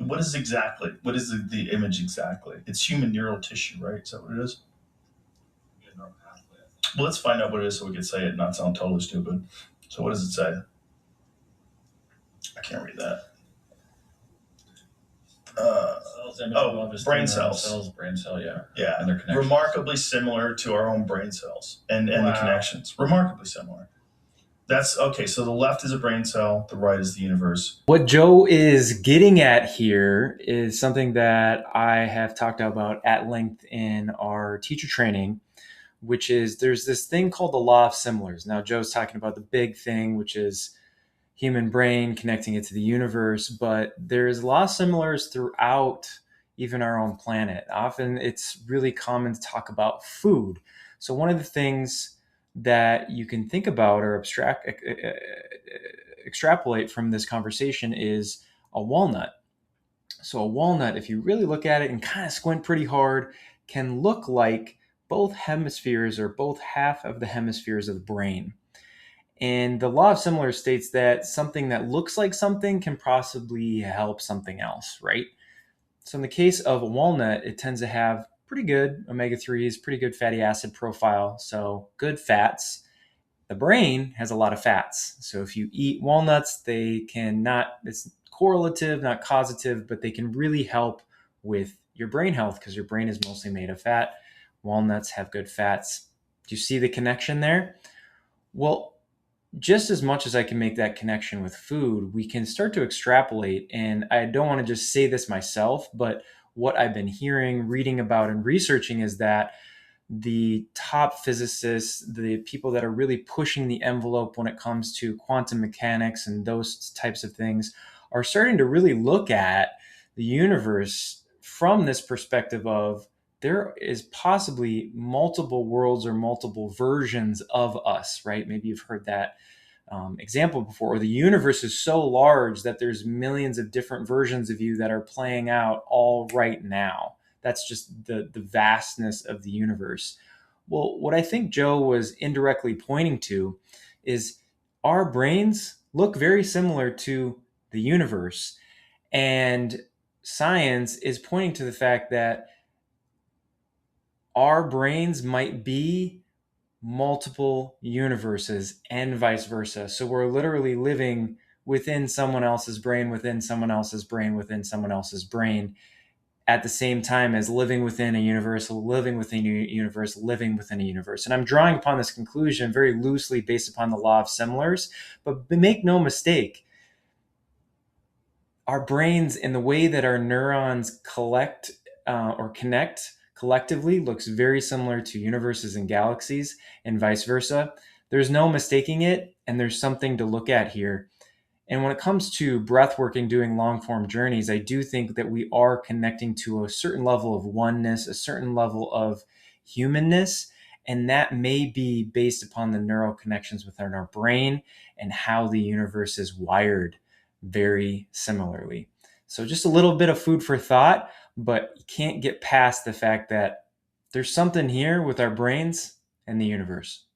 What is exactly? What is the image exactly? It's human neural tissue, right? Is that what it is? Well, let's find out what it is so we can say it and not sound totally stupid. So, what does it say? I can't read that. Brain cells. Brain cell, yeah. Yeah, And their connections. remarkably similar to our own brain cells and the Wow. connections. Remarkably similar. That's okay. So the left is a brain cell, the right is the universe. What Joe is getting at here is something that I have talked about at length in our teacher training, which is there's this thing called the law of similars. Now, Joe's talking about the big thing, which is human brain connecting it to the universe, but there's a lot of similars throughout even our own planet. Often it's really common to talk about food. So one of the things that you can think about or extrapolate from this conversation is a walnut. So a walnut, if you really look at it and kind of squint pretty hard, can look like both hemispheres or both half of the hemispheres of the brain. And the law of similar states that something that looks like something can possibly help something else, right? So in the case of a walnut, it tends to have pretty good omega-3s, pretty good fatty acid profile, so good fats. The brain has a lot of fats. So if you eat walnuts, they can not, it's correlative, not causative, but they can really help with your brain health because your brain is mostly made of fat. Walnuts have good fats. Do you see the connection there? Well, just as much as I can make that connection with food, we can start to extrapolate. And I don't want to just say this myself, but what I've been hearing, reading about, and researching is that the top physicists, the people that are really pushing the envelope when it comes to quantum mechanics and those types of things, are starting to really look at the universe from this perspective of there is possibly multiple worlds or multiple versions of us, right? Maybe you've heard that example before, or the universe is so large that there's millions of different versions of you that are playing out all right now. That's just the vastness of the universe. Well, what I think Joe was indirectly pointing to is our brains look very similar to the universe. And science is pointing to the fact that our brains might be multiple universes and vice versa. So we're literally living within someone else's brain, within someone else's brain, within someone else's brain, at the same time as living within a universe, living within a universe, living within a universe. And I'm drawing upon this conclusion very loosely based upon the law of similars, but make no mistake, our brains and the way that our neurons collect or connect collectively looks very similar to universes and galaxies and vice versa. There's no mistaking it, and there's something to look at here. And when it comes to breathwork and doing long form journeys, I do think that we are connecting to a certain level of oneness, a certain level of humanness. And that may be based upon the neural connections within our brain and how the universe is wired very similarly. So just a little bit of food for thought, but you can't get past the fact that there's something here with our brains and the universe.